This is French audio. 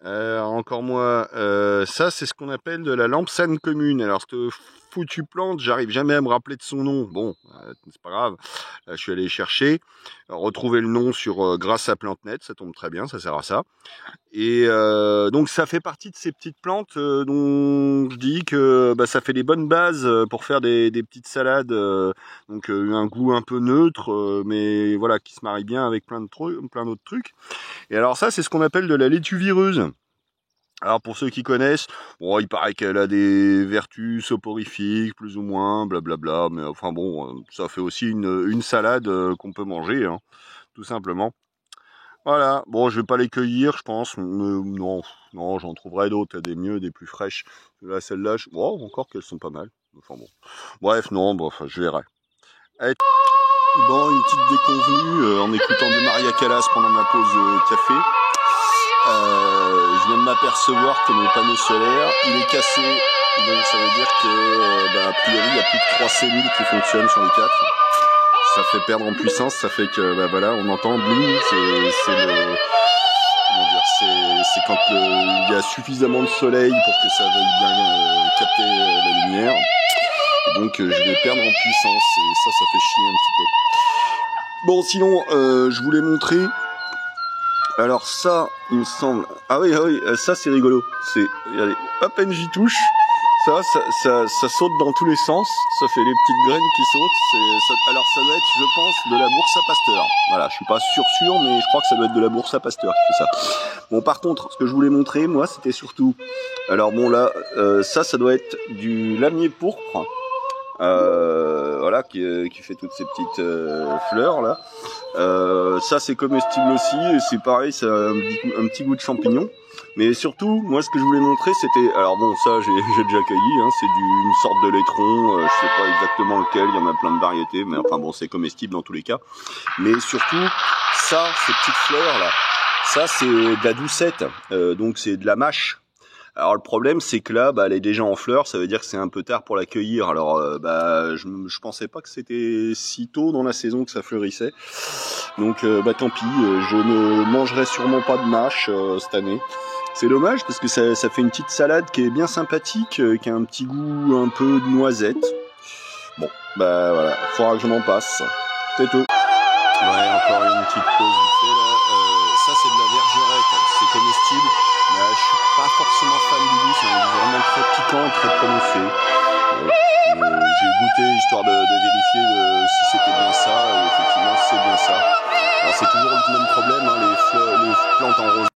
Encore moi. Ça, c'est ce qu'on appelle de la lampsane commune. Alors, cette foutue plante, j'arrive jamais à me rappeler de son nom. Bon, c'est pas grave. Là, je suis allé chercher, retrouver le nom sur grâce à PlanteNet, ça tombe très bien, ça sert à ça. Et donc, ça fait partie de ces petites plantes dont je dis que ça fait les bonnes bases pour faire des petites salades. Donc, un goût un peu neutre, mais voilà, qui se marie bien avec plein d'autres trucs. Et alors ça, c'est ce qu'on appelle de la laitue vireuse. Alors pour ceux qui connaissent, bon, il paraît qu'elle a des vertus soporifiques, plus ou moins, blablabla, mais enfin bon, ça fait aussi une salade qu'on peut manger, hein, tout simplement. Voilà, bon, je vais pas les cueillir, je pense, mais non, non, j'en trouverai d'autres, des mieux, des plus fraîches. Là, celles-là, encore qu'elles sont pas mal. Enfin bon, bref, non, bon, enfin, je verrai. Allez. Bon, une petite déconvenue en écoutant de Maria Callas pendant ma pause café. Je viens de m'apercevoir que mon panneau solaire, il est cassé, donc ça veut dire que, a priori, il y a plus que 3 cellules qui fonctionnent sur les 4. Ça fait perdre en puissance, ça fait que, voilà, on entend bling, c'est quand il y a suffisamment de soleil pour que ça veuille bien capter la lumière. Et donc, je vais perdre en puissance, et ça fait chier un petit peu. Bon, sinon, je voulais montrer. Alors ça, il me semble... Ah oui, ça c'est rigolo. Regardez, hop, j'y touche. Ça saute dans tous les sens. Ça fait les petites graines qui sautent. Alors ça doit être, je pense, de la bourse à Pasteur. Voilà, je suis pas sûr, mais je crois que ça doit être de la bourse à Pasteur qui fait ça. Bon, par contre, ce que je voulais montrer, moi, c'était surtout... Alors bon, là, ça doit être du lamier pourpre. Voilà, qui fait toutes ces petites fleurs là. Ça c'est comestible aussi et c'est pareil, ça a un petit goût de champignon. Mais surtout, moi ce que je voulais montrer c'était, alors bon ça j'ai déjà cueilli, hein, c'est une sorte de laitron, je sais pas exactement lequel, il y en a plein de variétés, mais enfin bon c'est comestible dans tous les cas. Mais surtout, ça, ces petites fleurs là, ça c'est de la doucette, donc c'est de la mâche. Alors le problème c'est que là, elle est déjà en fleurs, ça veut dire que c'est un peu tard pour la cueillir. Alors je pensais pas que c'était si tôt dans la saison que ça fleurissait. Donc tant pis, je ne mangerai sûrement pas de mâche cette année. C'est dommage parce que ça fait une petite salade qui est bien sympathique, qui a un petit goût un peu de noisette. Bon, voilà, faudra que je m'en passe. C'est tout. Ouais, encore une petite pause vite fait là. Ça c'est de la vergerette, c'est comestible. Mais je suis pas forcément fan du goût, c'est un goût vraiment très piquant, très prononcé.